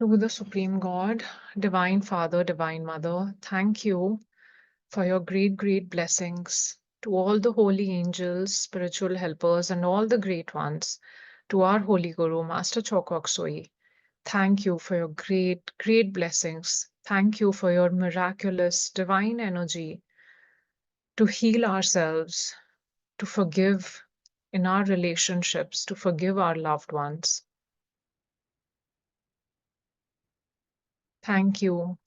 To the Supreme God, Divine Father, Divine Mother, thank you for your great, great blessings. To all the holy angels, spiritual helpers, and all the great ones, to our Holy Guru, Master Chokok Soi, thank you for your great, great blessings. Thank you for your miraculous, divine energy to heal ourselves, to forgive in our relationships, to forgive our loved ones. Thank you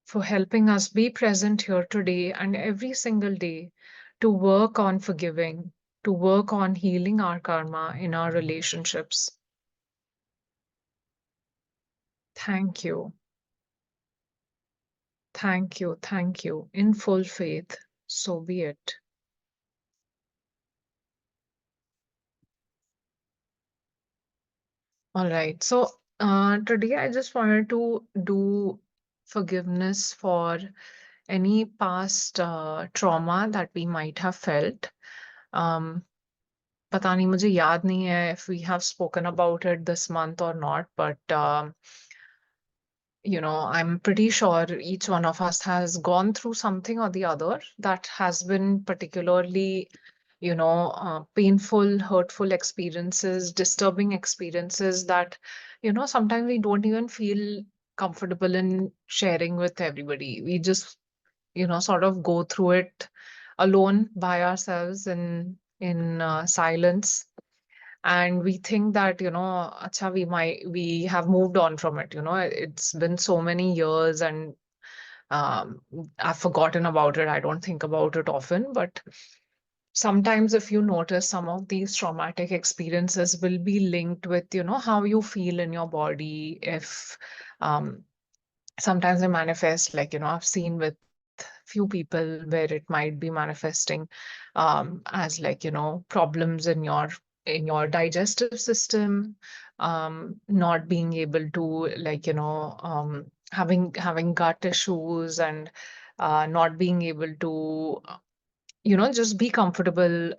for helping us be present here today and every single day to work on forgiving, to work on healing our karma in our relationships. Thank you. Thank you. Thank you. In full faith, so be it. All right. So, today I just wanted to do forgiveness for any past trauma that we might have felt. Um, पता नहीं मुझे याद नहीं है if we have spoken about it this month or not, but I'm pretty sure each one of us has gone through something or the other that has been particularly, painful, hurtful experiences, disturbing experiences that, sometimes we don't even feel comfortable in sharing with everybody. We just, sort of go through it alone by ourselves in silence, and we think that acha, we have moved on from it. It's been so many years, and um, I've forgotten about it. I don't think about it often, but sometimes if you notice, some of these traumatic experiences will be linked with how you feel in your body. If sometimes they manifest, like I've seen with few people where it might be manifesting as, like problems in your digestive system, not being able to, like having gut issues, and not being able to just be comfortable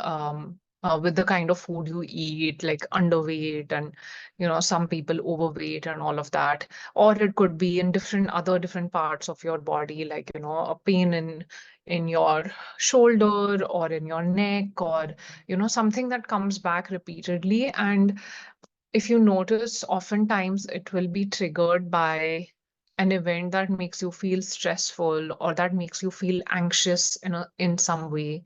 with the kind of food you eat, like underweight, and some people overweight and all of that. Or it could be in different parts of your body, like a pain in your shoulder or in your neck, or something that comes back repeatedly. And if you notice, oftentimes it will be triggered by an event that makes you feel stressful or that makes you feel anxious in some way.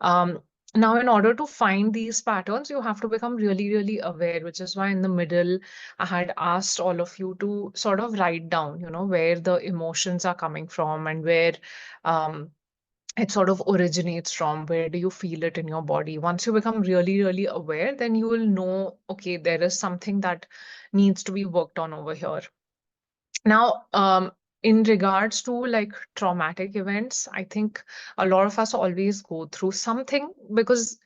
um, Now, in order to find these patterns, you have to become really, really aware, which is why in the middle, I had asked all of you to sort of write down, where the emotions are coming from, and where um, it sort of originates from. Where do you feel it in your body? Once you become really, really aware, then you will know, okay, there is something that needs to be worked on over here. Now, in regards to like traumatic events, I think a lot of us always go through something, because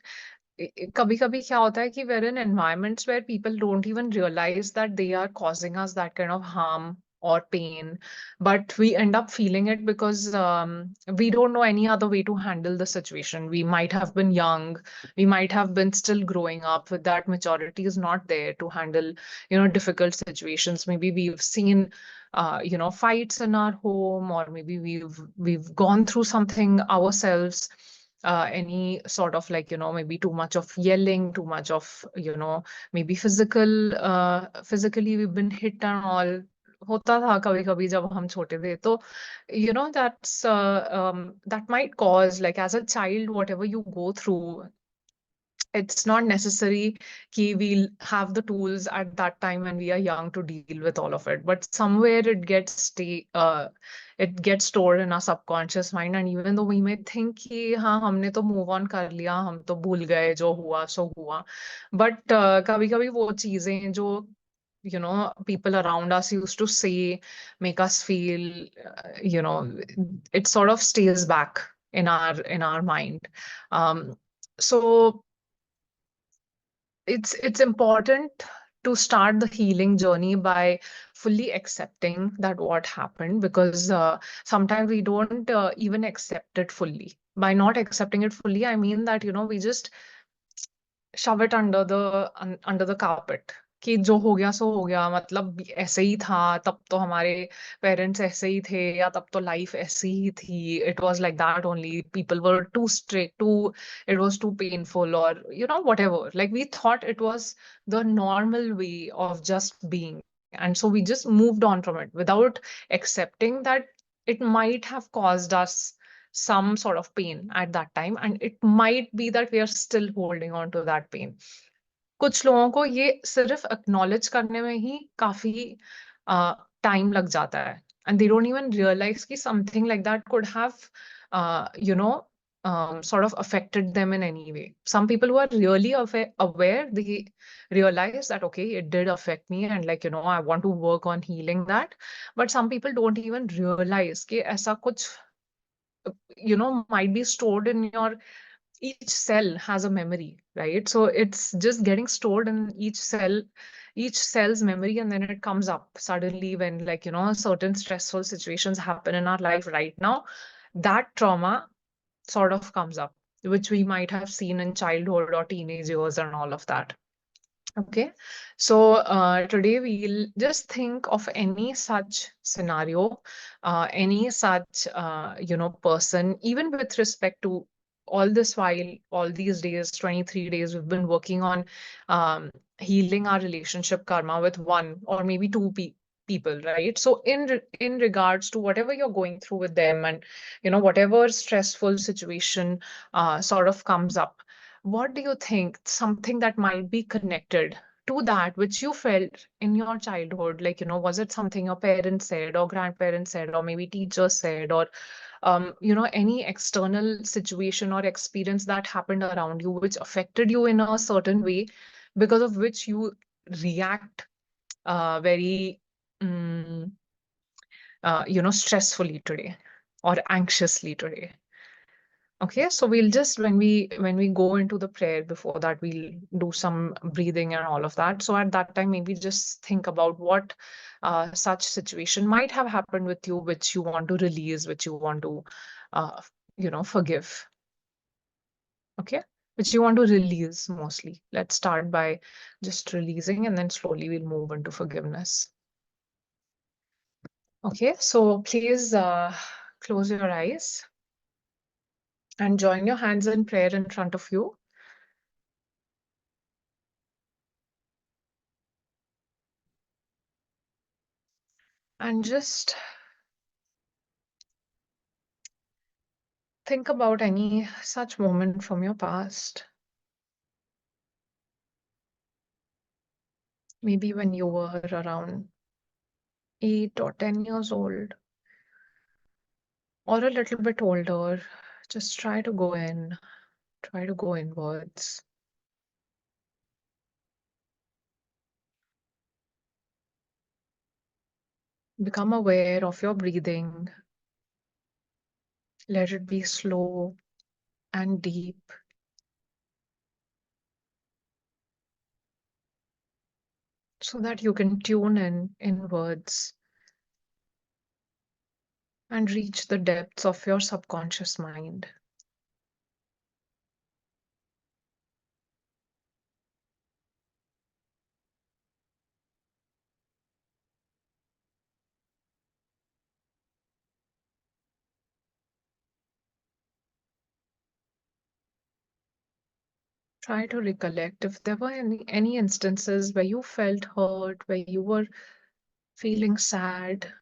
कभी कभी क्या होता है कि we're in environments where people don't even realize that they are causing us that kind of harm or pain, but we end up feeling it because we don't know any other way to handle the situation. We might have been young, we might have been still growing up, with that maturity is not there to handle difficult situations. Maybe we've seen fights in our home, or maybe we've gone through something ourselves, any sort of, like maybe too much of yelling, too much of maybe physically we've been hit and all. होता था कभी कभी जब हम छोटे थे, तो that might cause, like as a child, whatever you go through, it's not necessary कि we'll have the tools at that time when we are young to deal with all of it, but somewhere it gets stored in our subconscious mind. And even though we may think कि हाँ हमने तो move on कर लिया, हम तो भूल गए, जो हुआ सो हुआ, but कभी कभी वो चीजें जो people around us used to say, make us feel, it sort of stays back in our mind. So it's important to start the healing journey by fully accepting that what happened, because sometimes we don't even accept it fully. By not accepting it fully, I mean that we just shove it under the carpet. कि जो हो गया सो हो गया, मतलब ऐसे ही था, तब तो हमारे पेरेंट्स ऐसे ही थे, या तब तो लाइफ ऐसी ही थी, it was like that only, people were too strict, too it was too painful, और whatever, like we thought it was the normal way of just being, and so we just moved on from it without accepting that it might have caused us some sort of pain at that time, and it might be that we are still holding on to that pain. कुछ लोगों को ये सिर्फ acknowledge करने में ही काफी time लग जाता है, and they don't even realise कि something like that could have you know sort of affected them in any way. Some people who are really aware, they realize that okay, it did affect me, and like I want to work on healing that. But some people don't even realize कि ऐसा कुछ might be stored in your, each cell has a memory, right? So it's just getting stored in each cell's memory, and then it comes up suddenly when, like, certain stressful situations happen in our life right now. That trauma sort of comes up, which we might have seen in childhood or teenage years and all of that. Okay, so today we'll just think of any such scenario, any such person, even with respect to all this while, all these days, 23 days, we've been working on healing our relationship karma with one or maybe two people, right? So in regards to whatever you're going through with them, and whatever stressful situation sort of comes up, what do you think something that might be connected to that which you felt in your childhood? Like, was it something your parents said or grandparents said or maybe teachers said, or any external situation or experience that happened around you which affected you in a certain way, because of which you react very mm, stressfully today or anxiously today? Okay, so we'll just, when we go into the prayer, before that we'll do some breathing and all of that. So at that time, maybe just think about what such situation might have happened with you, which you want to release, which you want to, uh, forgive. Okay, which you want to release mostly. Let's start by just releasing, and then slowly we'll move into forgiveness. Okay, so please close your eyes and join your hands in prayer in front of you. And just think about any such moment from your past. Maybe when you were around 8 or 10 years old, or a little bit older. Just try to go inwards. Become aware of your breathing. Let it be slow and deep, so that you can tune in inwards and reach the depths of your subconscious mind. Try to recollect if there were any instances where you felt hurt, where you were feeling sad.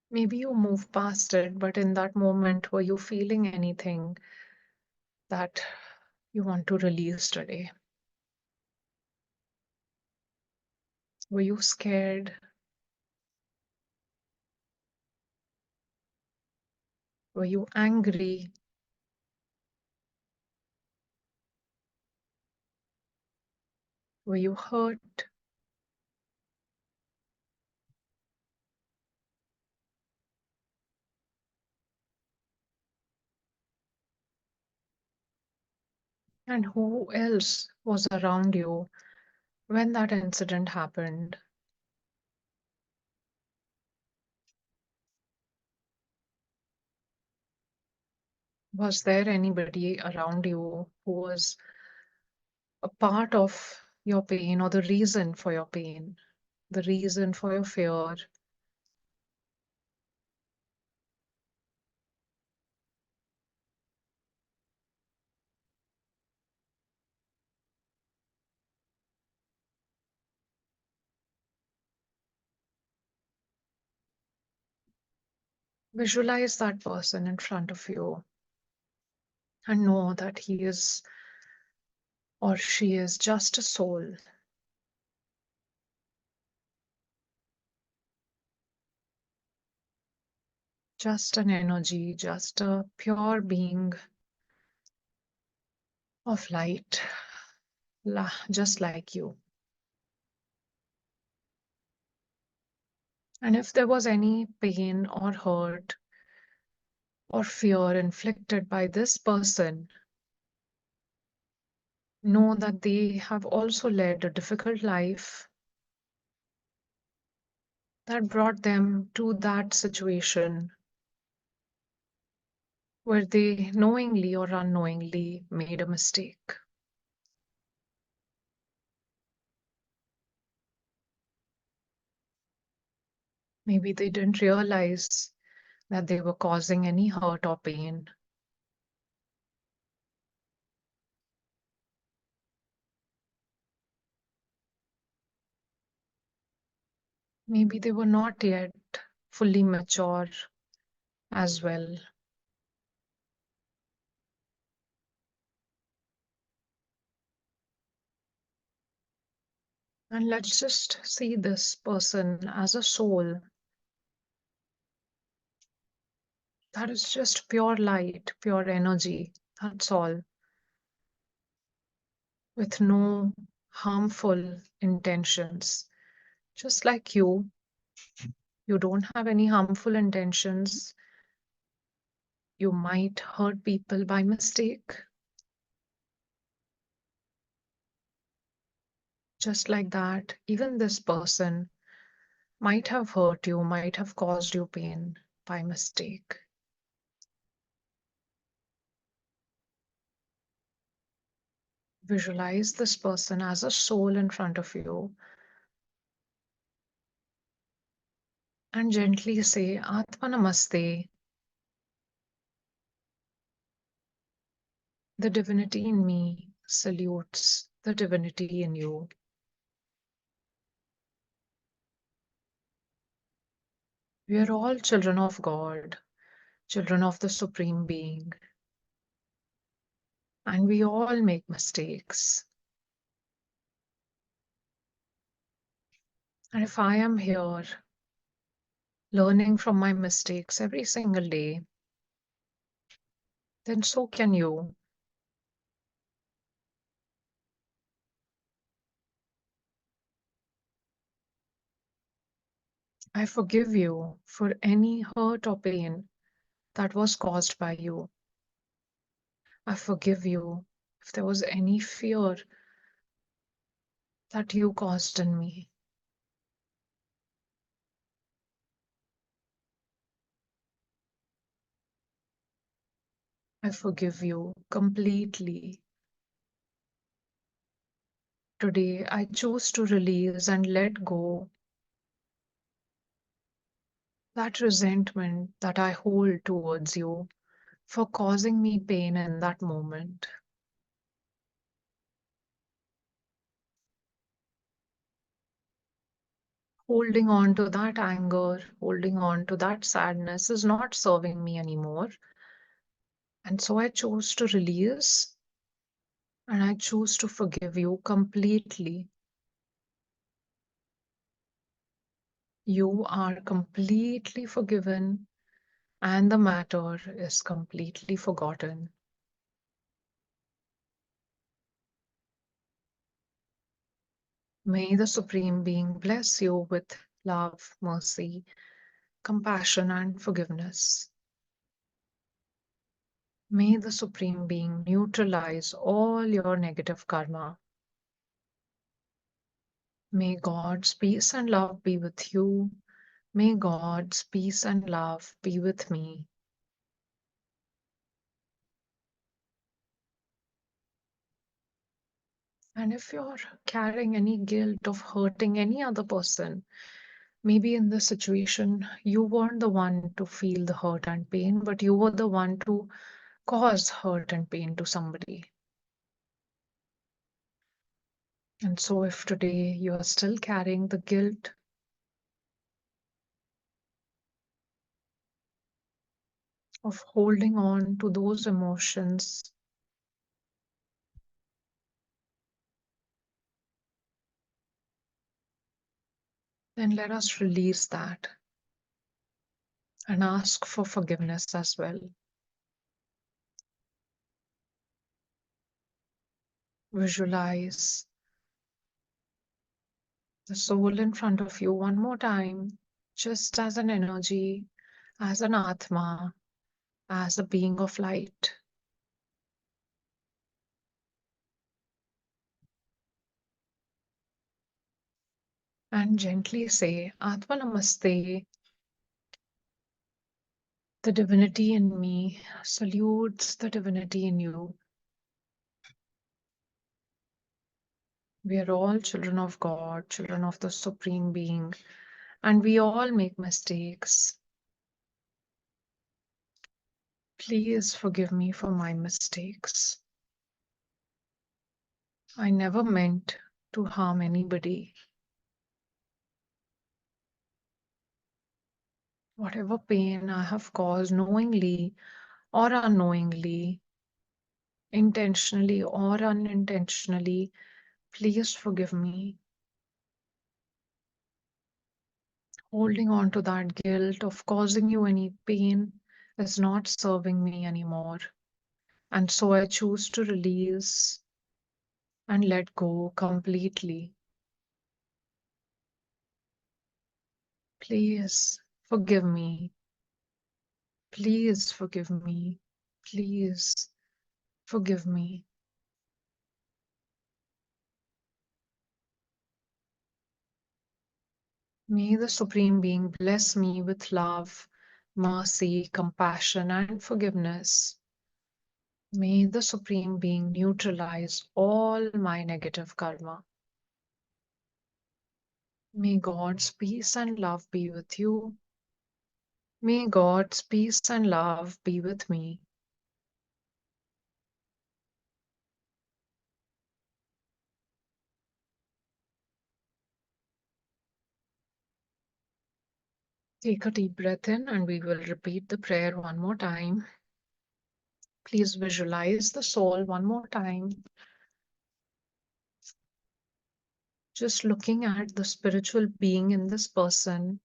Maybe you move past it, but in that moment, were you feeling anything that you want to release today? Were you scared? Were you angry? Were you hurt? And who else was around you when that incident happened? Was there anybody around you who was a part of your pain or the reason for your pain, the reason for your fear? Visualize that person in front of you and know that he is or she is just a soul, just an energy, just a pure being of light, just like you. And if there was any pain or hurt or fear inflicted by this person, know that they have also led a difficult life that brought them to that situation where they knowingly or unknowingly made a mistake. Maybe they didn't realize that they were causing any hurt or pain. Maybe they were not yet fully mature as well. And let's just see this person as a soul that is just pure light, pure energy. That's all, with no harmful intentions. Just like you don't have any harmful intentions. You might hurt people by mistake. Just like that, even this person might have hurt you, might have caused you pain by mistake. Visualize this person as a soul in front of you and gently say, Atma Namaste. The divinity in me salutes the divinity in you. We are all children of God, children of the Supreme Being, and we all make mistakes. And if I am here learning from my mistakes every single day, then so can you. I forgive you for any hurt or pain that was caused by you. I forgive you if there was any fear that you caused in me. I forgive you completely. Today, I choose to release and let go that resentment that I hold towards you for causing me pain in that moment. Holding on to that anger, holding on to that sadness is not serving me anymore. And so I choose to release and I choose to forgive you completely. You are completely forgiven and the matter is completely forgotten. May the Supreme Being bless you with love, mercy, compassion, and forgiveness. May the Supreme Being neutralize all your negative karma. May God's peace and love be with you. May God's peace and love be with me. And if you're carrying any guilt of hurting any other person, maybe in this situation, you weren't the one to feel the hurt and pain, but you were the one to cause hurt and pain to somebody. And so, if today you are still carrying the guilt of holding on to those emotions, then let us release that and ask for forgiveness as well. Visualize the soul in front of you one more time, just as an energy, as an Atma, as a being of light. And gently say, Atma Namaste, the divinity in me salutes the divinity in you. We are all children of God, children of the Supreme Being, and we all make mistakes. Please forgive me for my mistakes. I never meant to harm anybody. Whatever pain I have caused knowingly or unknowingly, intentionally or unintentionally, please forgive me. Holding on to that guilt of causing you any pain is not serving me anymore. And so I choose to release and let go completely. Please forgive me. Please forgive me. Please forgive me. May the Supreme Being bless me with love, mercy, compassion, and forgiveness. May the Supreme Being neutralize all my negative karma. May God's peace and love be with you. May God's peace and love be with me. Take a deep breath in and we will repeat the prayer one more time. Please visualize the soul one more time. Just looking at the spiritual being in this person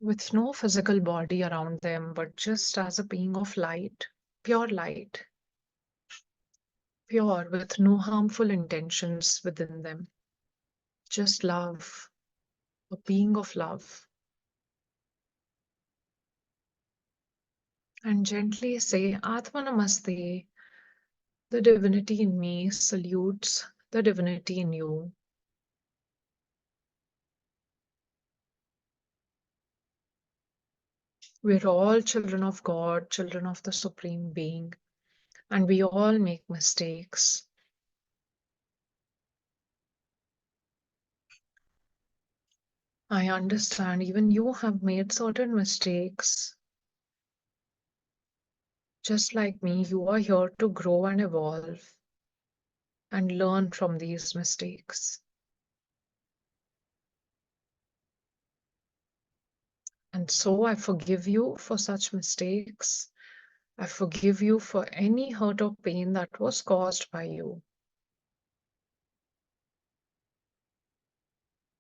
with no physical body around them, but just as a being of light, pure, with no harmful intentions within them. Just love, a being of love. And gently say, Atma Namaste, the divinity in me salutes the divinity in you. We're all children of God, children of the Supreme Being, and we all make mistakes. I understand even you have made certain mistakes. Just like me, you are here to grow and evolve and learn from these mistakes. And so I forgive you for such mistakes. I forgive you for any hurt or pain that was caused by you.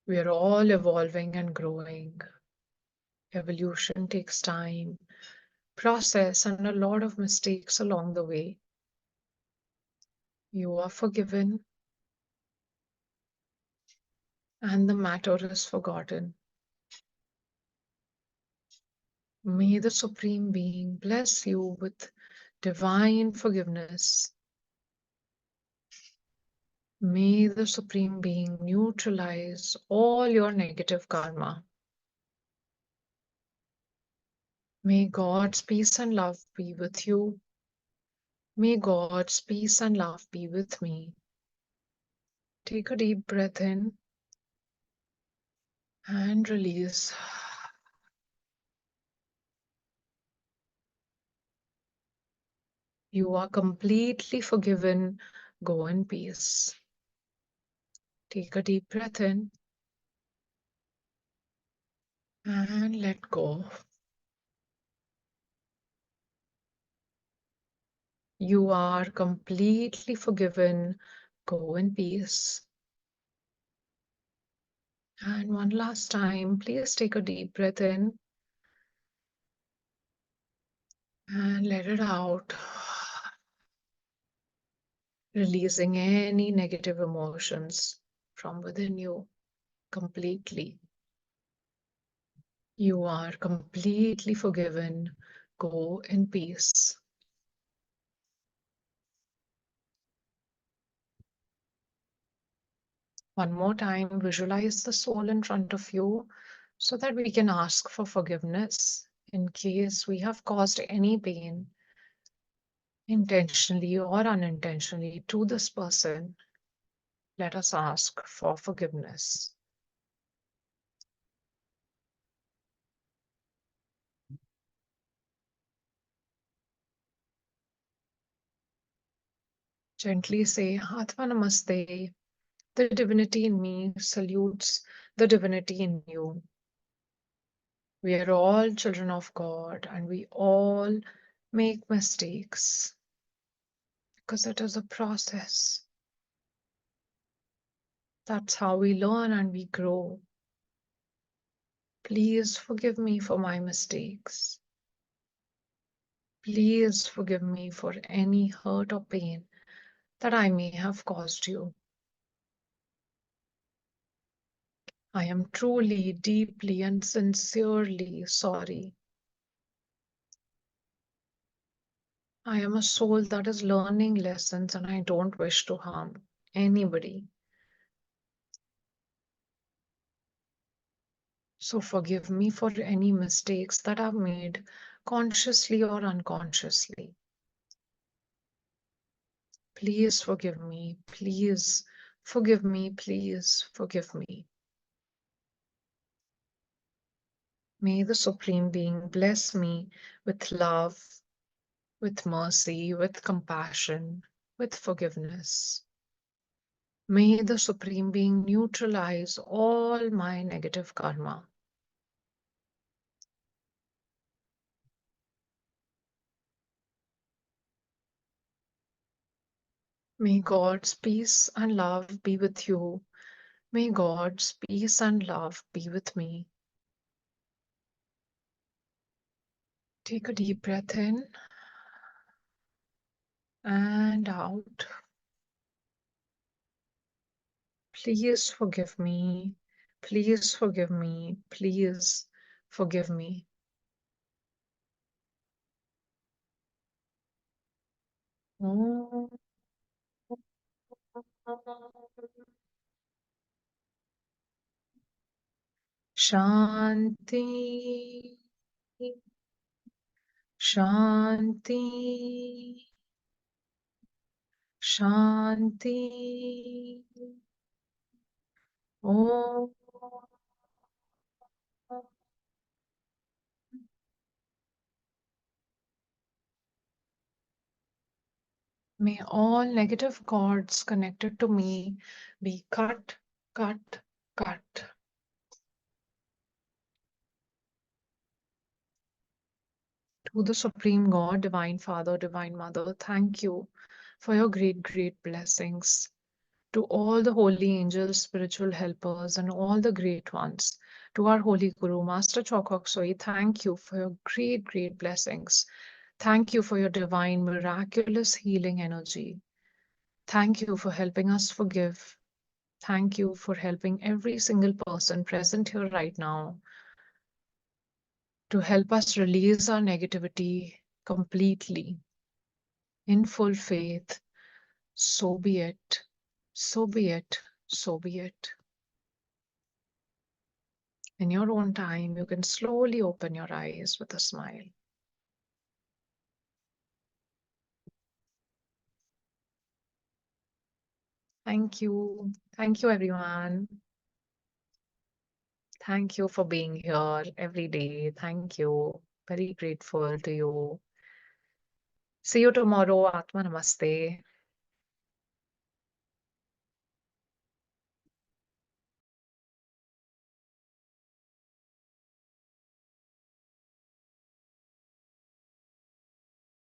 We are all evolving and growing. Evolution takes time, process, and a lot of mistakes along the way. You are forgiven, and the matter is forgotten. May the Supreme Being bless you with divine forgiveness. May the Supreme Being neutralize all your negative karma. May God's peace and love be with you. May God's peace and love be with me. Take a deep breath in and release. You are completely forgiven. Go in peace. Take a deep breath in and let go. You are completely forgiven. Go in peace. And one last time, please take a deep breath in and let it out, releasing any negative emotions from within you completely. You are completely forgiven. Go in peace. One more time, visualize the soul in front of you so that we can ask for forgiveness in case we have caused any pain intentionally or unintentionally to this person. Let us ask for forgiveness. Gently say, Atma Namaste. The divinity in me salutes the divinity in you. We are all children of God and we all make mistakes because it is a process. That's how we learn and we grow. Please forgive me for my mistakes. Please forgive me for any hurt or pain that I may have caused you. I am truly, deeply, and sincerely sorry. I am a soul that is learning lessons and I don't wish to harm anybody. So forgive me for any mistakes that I've made consciously or unconsciously. Please forgive me. Please forgive me. Please forgive me. May the Supreme Being bless me with love, with mercy, with compassion, with forgiveness. May the Supreme Being neutralize all my negative karma. May God's peace and love be with you. May God's peace and love be with me. Take a deep breath in and out. Please forgive me. Please forgive me. Please forgive me. Om Shanti. Shanti. Shanti. Om. May all negative cords connected to me be cut, cut, cut. To the Supreme God, Divine Father, Divine Mother, thank you for your great, great blessings. To all the holy angels, spiritual helpers, and all the great ones, to our holy Guru, Master Chokhok Soi, thank you for your great, great blessings. Thank you for your divine, miraculous healing energy. Thank you for helping us forgive. Thank you for helping every single person present here right now to help us release our negativity completely in full faith. So be it. So be it. So be it. In your own time, you can slowly open your eyes with a smile. Thank you. Thank you, everyone. Thank you for being here every day. Thank you. Very grateful to you. See you tomorrow. Atma Namaste.